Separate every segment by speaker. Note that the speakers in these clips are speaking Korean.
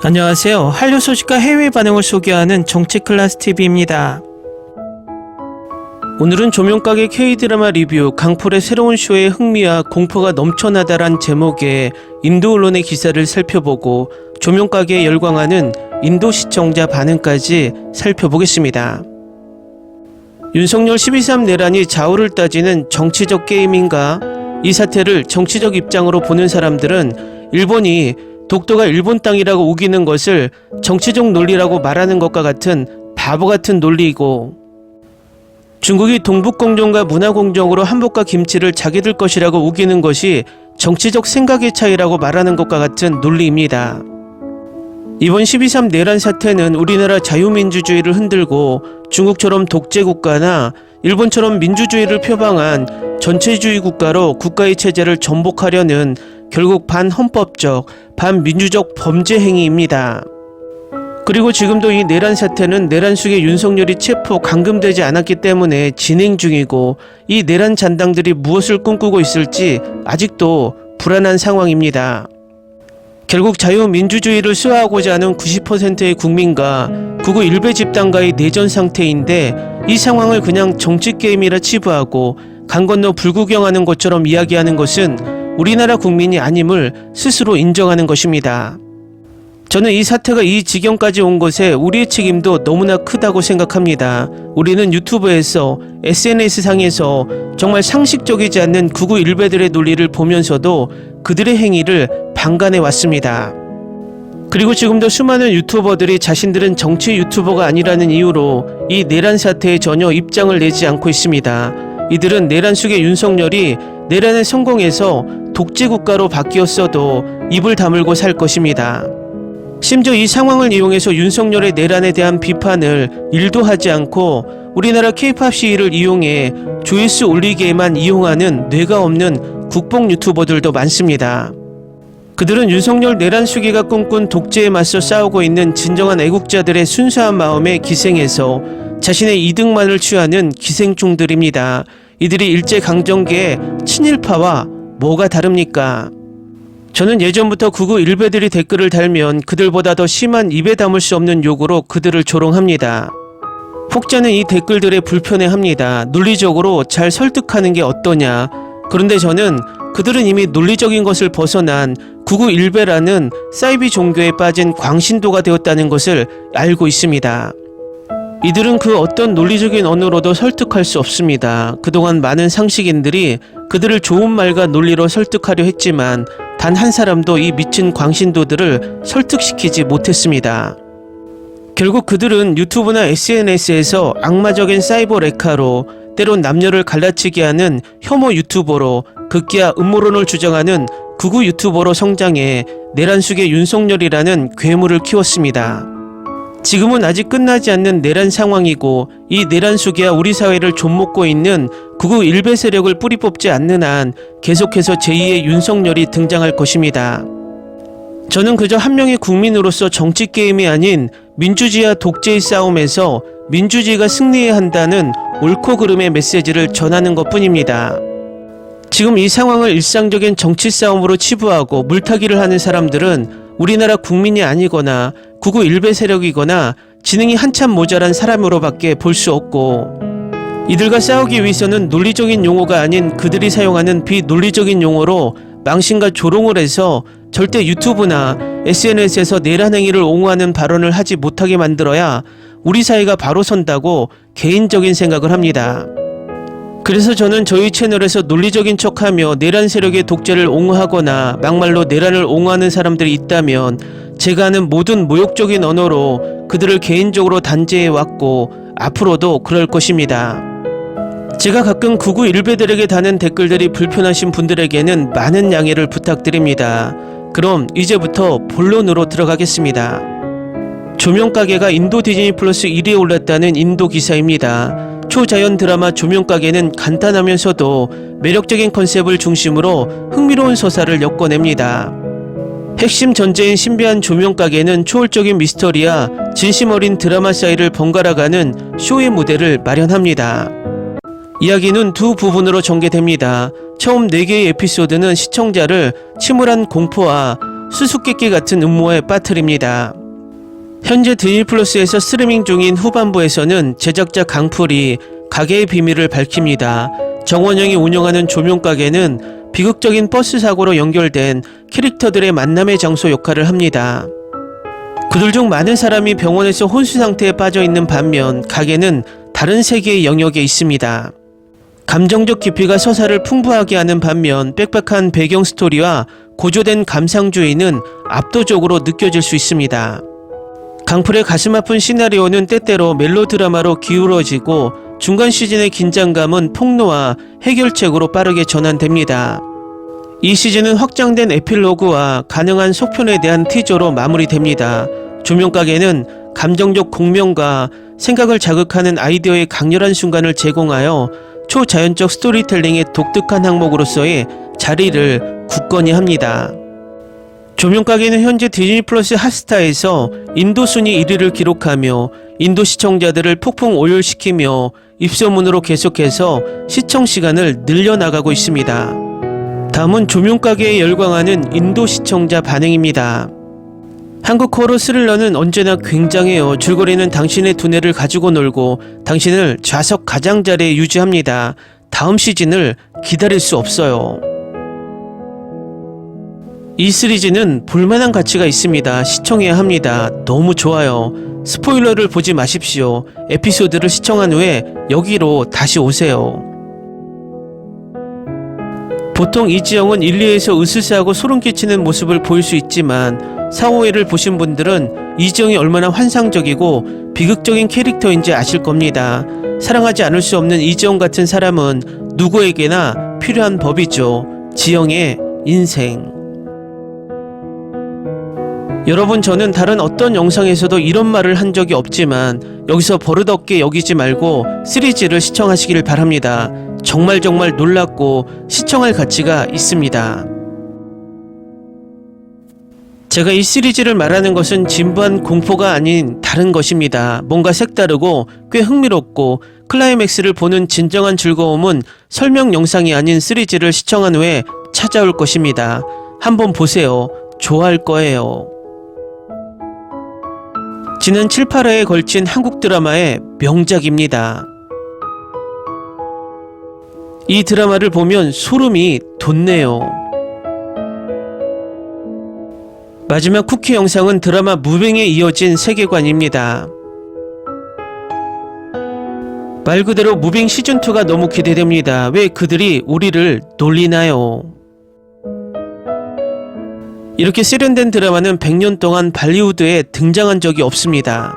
Speaker 1: 안녕하세요. 한류 소식과 해외 반응을 소개하는 정치클래스TV입니다. 오늘은 조명가게 K드라마 리뷰 강풀의 새로운 쇼에 흥미와 공포가 넘쳐나다란 제목의 인도 언론의 기사를 살펴보고 조명가게에 열광하는 인도 시청자 반응까지 살펴보겠습니다. 윤석열 12.3 내란이 좌우를 따지는 정치적 게임인가? 이 사태를 정치적 입장으로 보는 사람들은 일본이 독도가 일본 땅이라고 우기는 것을 정치적 논리라고 말하는 것과 같은 바보 같은 논리이고, 중국이 동북공정과 문화공정으로 한복과 김치를 자기들 것이라고 우기는 것이 정치적 생각의 차이라고 말하는 것과 같은 논리입니다. 이번 12.3 내란 사태는 우리나라 자유민주주의를 흔들고 중국처럼 독재국가나 일본처럼 민주주의를 표방한 전체주의 국가로 국가의 체제를 전복하려는 결국 반헌법적, 반민주적 범죄 행위입니다. 그리고 지금도 이 내란 사태는 내란 속에 윤석열이 체포, 감금되지 않았기 때문에 진행 중이고, 이 내란 잔당들이 무엇을 꿈꾸고 있을지 아직도 불안한 상황입니다. 결국 자유민주주의를 수호하고자 하는 90%의 국민과 극우 일베 집단과의 내전 상태인데, 이 상황을 그냥 정치게임이라 치부하고 강 건너 불구경하는 것처럼 이야기하는 것은 우리나라 국민이 아님을 스스로 인정하는 것입니다. 저는 이 사태가 이 지경까지 온 것에 우리의 책임도 너무나 크다고 생각합니다. 우리는 유튜브에서, SNS상에서 정말 상식적이지 않는 극우 일베들의 논리를 보면서도 그들의 행위를 방관해 왔습니다. 그리고 지금도 수많은 유튜버들이 자신들은 정치 유튜버가 아니라는 이유로 이 내란 사태에 전혀 입장을 내지 않고 있습니다. 이들은 내란 속의 윤석열이 내란에 성공해서 독재국가로 바뀌었어도 입을 다물고 살 것입니다. 심지어 이 상황을 이용해서 윤석열의 내란에 대한 비판을 일도 하지 않고 우리나라 K-POP 시위를 이용해 조회수 올리기에만 이용하는 뇌가 없는 국뽕 유튜버들도 많습니다. 그들은 윤석열 내란 수기가 꿈꾼 독재에 맞서 싸우고 있는 진정한 애국자들의 순수한 마음에 기생해서 자신의 이득만을 취하는 기생충들입니다. 이들이 일제강점기의 친일파와 뭐가 다릅니까? 저는 예전부터 극우 일베들이 댓글을 달면 그들보다 더 심한 입에 담을 수 없는 욕으로 그들을 조롱합니다. 혹자는 이 댓글들에 불편해합니다. 논리적으로 잘 설득하는 게 어떠냐. 그런데 저는 그들은 이미 논리적인 것을 벗어난 극우 일베라는 사이비 종교에 빠진 광신도가 되었다는 것을 알고 있습니다. 이들은 그 어떤 논리적인 언어로도 설득할 수 없습니다. 그동안 많은 상식인들이 그들을 좋은 말과 논리로 설득하려 했지만 단 한 사람도 이 미친 광신도들을 설득시키지 못했습니다. 결국 그들은 유튜브나 SNS에서 악마적인 사이버 레카로, 때론 남녀를 갈라치게 하는 혐오 유튜버로, 극기야 음모론을 주장하는 극우 유튜버로 성장해 내란 속의 윤석열이라는 괴물을 키웠습니다. 지금은 아직 끝나지 않는 내란 상황이고, 이 내란 속이야 우리 사회를 좀먹고 있는 극우 일베 세력을 뿌리 뽑지 않는 한 계속해서 제2의 윤석열이 등장할 것입니다. 저는 그저 한 명의 국민으로서 정치 게임이 아닌 민주주의와 독재의 싸움에서 민주주의가 승리해야 한다는 옳고 그름의 메시지를 전하는 것뿐입니다. 지금 이 상황을 일상적인 정치 싸움으로 치부하고 물타기를 하는 사람들은 우리나라 국민이 아니거나 극우 일베 세력이거나 지능이 한참 모자란 사람으로밖에 볼 수 없고, 이들과 싸우기 위해서는 논리적인 용어가 아닌 그들이 사용하는 비논리적인 용어로 망신과 조롱을 해서 절대 유튜브나 SNS에서 내란 행위를 옹호하는 발언을 하지 못하게 만들어야 우리 사회가 바로 선다고 개인적인 생각을 합니다. 그래서 저는 저희 채널에서 논리적인 척하며 내란 세력의 독재를 옹호하거나 막말로 내란을 옹호하는 사람들이 있다면 제가 하는 모든 모욕적인 언어로 그들을 개인적으로 단죄해왔고 앞으로도 그럴 것입니다. 제가 가끔 극우 일베들에게 다는 댓글들이 불편하신 분들에게는 많은 양해를 부탁드립니다. 그럼 이제부터 본론으로 들어가겠습니다. 조명가게가 인도 디즈니 플러스 1위에 올랐다는 인도 기사입니다. 초자연 드라마 조명가게는 간단하면서도 매력적인 컨셉을 중심으로 흥미로운 서사를 엮어냅니다. 핵심 전제인 신비한 조명가게는 초월적인 미스터리와 진심 어린 드라마 사이를 번갈아가는 쇼의 무대를 마련합니다. 이야기는 두 부분으로 전개됩니다. 처음 4개의 에피소드는 시청자를 침울한 공포와 수수께끼 같은 음모에 빠뜨립니다. 현재 디즈니 플러스에서 스트리밍 중인 후반부에서는 제작자 강풀이 가게의 비밀을 밝힙니다. 정원영이 운영하는 조명가게는 비극적인 버스 사고로 연결된 캐릭터들의 만남의 장소 역할을 합니다. 그들 중 많은 사람이 병원에서 혼수 상태에 빠져 있는 반면 가게는 다른 세계의 영역에 있습니다. 감정적 깊이가 서사를 풍부하게 하는 반면 빽빽한 배경 스토리와 고조된 감상주의는 압도적으로 느껴질 수 있습니다. 강풀의 가슴 아픈 시나리오는 때때로 멜로드라마로 기울어지고 중간 시즌의 긴장감은 폭로와 해결책으로 빠르게 전환됩니다. 이 시즌은 확장된 에필로그와 가능한 속편에 대한 티저로 마무리됩니다. 조명가게는 감정적 공명과 생각을 자극하는 아이디어의 강렬한 순간을 제공하여 초자연적 스토리텔링의 독특한 항목으로서의 자리를 굳건히 합니다. 조명가게는 현재 디즈니 플러스 핫스타에서 인도 순위 1위를 기록하며 인도 시청자들을 폭풍 오열시키며 입소문으로 계속해서 시청 시간을 늘려나가고 있습니다. 다음은 조명가게에 열광하는 인도 시청자 반응입니다. 한국 호러 스릴러는 언제나 굉장해요. 줄거리는 당신의 두뇌를 가지고 놀고 당신을 좌석 가장자리에 유지합니다. 다음 시즌을 기다릴 수 없어요. 이 시리즈는 볼만한 가치가 있습니다. 시청해야 합니다. 너무 좋아요. 스포일러를 보지 마십시오. 에피소드를 시청한 후에 여기로 다시 오세요. 보통 이지영은 1, 2에서 으스스하고 소름 끼치는 모습을 보일 수 있지만 4, 5회를 보신 분들은 이지영이 얼마나 환상적이고 비극적인 캐릭터인지 아실 겁니다. 사랑하지 않을 수 없는 이지영 같은 사람은 누구에게나 필요한 법이죠. 지영의 인생. 여러분, 저는 다른 어떤 영상에서도 이런 말을 한 적이 없지만 여기서 버릇없게 여기지 말고 시리즈를 시청하시길 바랍니다. 정말 놀랍고 시청할 가치가 있습니다. 제가 이 시리즈를 말하는 것은 진부한 공포가 아닌 다른 것입니다. 뭔가 색다르고 꽤 흥미롭고 클라이맥스를 보는 진정한 즐거움은 설명 영상이 아닌 시리즈를 시청한 후에 찾아올 것입니다. 한번 보세요. 좋아할 거예요. 지난 7, 8회에 걸친 한국 드라마의 명작입니다. 이 드라마를 보면 소름이 돋네요. 마지막 쿠키 영상은 드라마 무빙에 이어진 세계관입니다. 말 그대로 무빙 시즌2가 너무 기대됩니다. 왜 그들이 우리를 놀리나요? 이렇게 세련된 드라마는 100년 동안 발리우드에 등장한 적이 없습니다.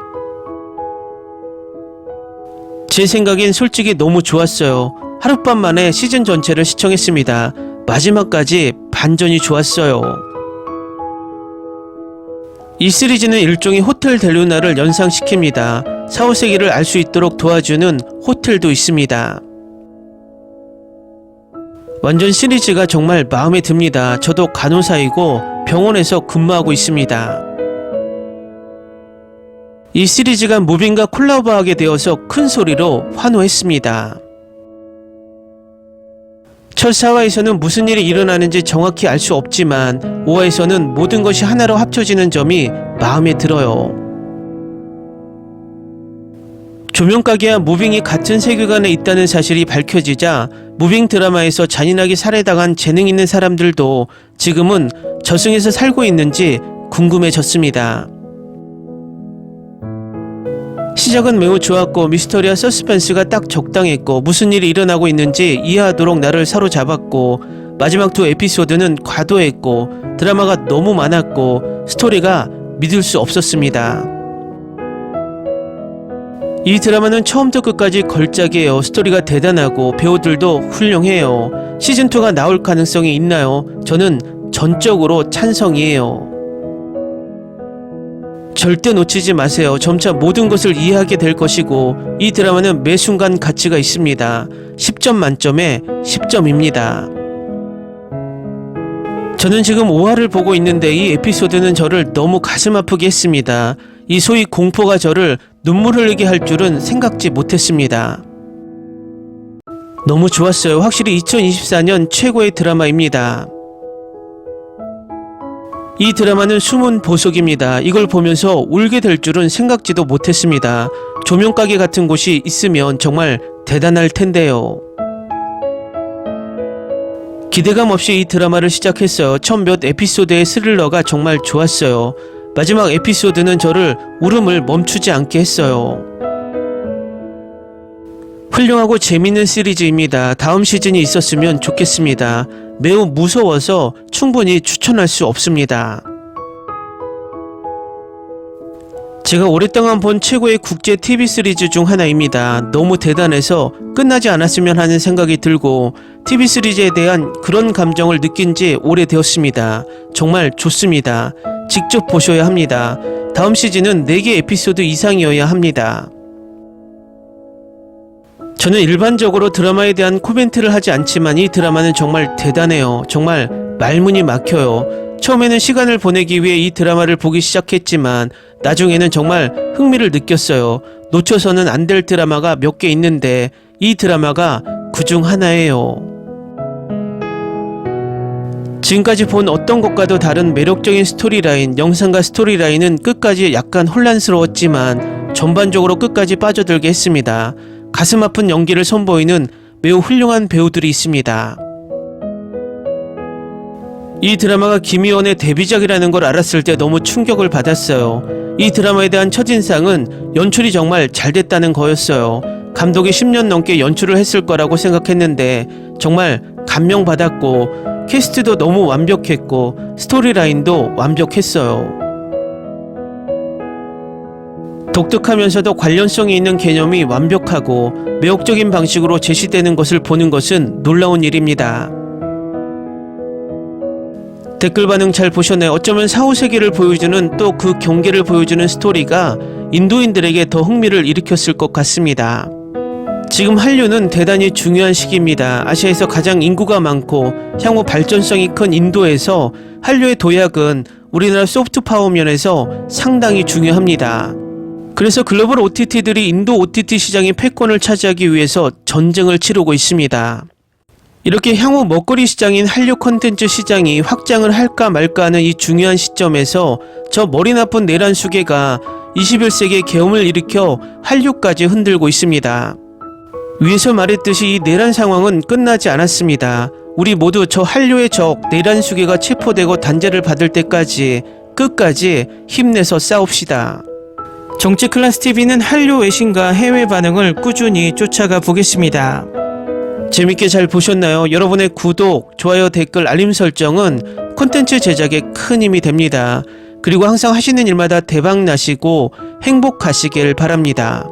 Speaker 1: 제 생각엔 솔직히 너무 좋았어요. 하룻밤 만에 시즌 전체를 시청했습니다. 마지막까지 반전이 좋았어요. 이 시리즈는 일종의 호텔 델루나를 연상시킵니다. 4, 5세기를 알 수 있도록 도와주는 호텔도 있습니다. 완전 시리즈가 정말 마음에 듭니다. 저도 간호사이고 병원에서 근무하고 있습니다. 이 시리즈가 무빙과 콜라보하게 되어서 큰 소리로 환호했습니다. 첫 4화에서는 무슨 일이 일어나는지 정확히 알 수 없지만 5화에서는 모든 것이 하나로 합쳐지는 점이 마음에 들어요. 조명가게와 무빙이 같은 세계관에 있다는 사실이 밝혀지자 무빙 드라마에서 잔인하게 살해당한 재능 있는 사람들도 지금은 저승에서 살고 있는지 궁금해졌습니다. 시작은 매우 좋았고 미스터리와 서스펜스가 딱 적당했고 무슨 일이 일어나고 있는지 이해하도록 나를 사로잡았고 마지막 2 에피소드는 과도했고 드라마가 너무 많았고 스토리가 믿을 수 없었습니다. 이 드라마는 처음부터 끝까지 걸작이에요. 스토리가 대단하고 배우들도 훌륭해요. 시즌2가 나올 가능성이 있나요? 저는 전적으로 찬성이에요. 절대 놓치지 마세요. 점차 모든 것을 이해하게 될 것이고 이 드라마는 매 순간 가치가 있습니다. 10점 만점에 10점입니다. 저는 지금 5화를 보고 있는데 이 에피소드는 저를 너무 가슴 아프게 했습니다. 이 소위 공포가 저를 눈물 흘리게 할 줄은 생각지 못했습니다. 너무 좋았어요. 확실히 2024년 최고의 드라마입니다. 이 드라마는 숨은 보석입니다. 이걸 보면서 울게 될 줄은 생각지도 못했습니다. 조명가게 같은 곳이 있으면 정말 대단할 텐데요. 기대감 없이 이 드라마를 시작했어요. 첫 몇 에피소드의 스릴러가 정말 좋았어요. 마지막 에피소드는 저를 울음을 멈추지 않게 했어요. 훌륭하고 재밌는 시리즈입니다. 다음 시즌이 있었으면 좋겠습니다. 매우 무서워서 충분히 추천할 수 없습니다. 제가 오랫동안 본 최고의 국제 TV 시리즈 중 하나입니다. 너무 대단해서 끝나지 않았으면 하는 생각이 들고 TV 시리즈에 대한 그런 감정을 느낀 지 오래되었습니다. 정말 좋습니다. 직접 보셔야 합니다. 다음 시즌은 4개 에피소드 이상이어야 합니다. 저는 일반적으로 드라마에 대한 코멘트를 하지 않지만 이 드라마는 정말 대단해요. 정말 말문이 막혀요. 처음에는 시간을 보내기 위해 이 드라마를 보기 시작했지만 나중에는 정말 흥미를 느꼈어요. 놓쳐서는 안 될 드라마가 몇 개 있는데 이 드라마가 그중 하나예요. 지금까지 본 어떤 것과도 다른 매력적인 스토리라인, 영상과 스토리라인은 끝까지 약간 혼란스러웠지만 전반적으로 끝까지 빠져들게 했습니다. 가슴 아픈 연기를 선보이는 매우 훌륭한 배우들이 있습니다. 이 드라마가 김희원의 데뷔작이라는 걸 알았을 때 너무 충격을 받았어요. 이 드라마에 대한 첫인상은 연출이 정말 잘 됐다는 거였어요. 감독이 10년 넘게 연출을 했을 거라고 생각했는데 정말 감명받았고 캐스트도 너무 완벽했고 스토리라인도 완벽했어요. 독특하면서도 관련성이 있는 개념이 완벽하고 매혹적인 방식으로 제시되는 것을 보는 것은 놀라운 일입니다. 댓글 반응 잘 보셨나요? 어쩌면 4, 5세기를 보여주는 또 그 경계를 보여주는 스토리가 인도인들에게 더 흥미를 일으켰을 것 같습니다. 지금 한류는 대단히 중요한 시기입니다. 아시아에서 가장 인구가 많고 향후 발전성이 큰 인도에서 한류의 도약은 우리나라 소프트 파워 면에서 상당히 중요합니다. 그래서 글로벌 OTT들이 인도 OTT 시장의 패권을 차지하기 위해서 전쟁을 치르고 있습니다. 이렇게 향후 먹거리 시장인 한류 콘텐츠 시장이 확장을 할까 말까 하는 이 중요한 시점에서 저 머리 나쁜 내란 수계가 21세기의 계엄을 일으켜 한류까지 흔들고 있습니다. 위에서 말했듯이 이 내란 상황은 끝나지 않았습니다. 우리 모두 저 한류의 적 내란 수계가 체포되고 단죄를 받을 때까지 끝까지 힘내서 싸웁시다. 정치클래스TV는 한류 외신과 해외 반응을 꾸준히 쫓아가 보겠습니다. 재밌게 잘 보셨나요? 여러분의 구독, 좋아요, 댓글, 알림 설정은 콘텐츠 제작에 큰 힘이 됩니다. 그리고 항상 하시는 일마다 대박 나시고 행복하시길 바랍니다.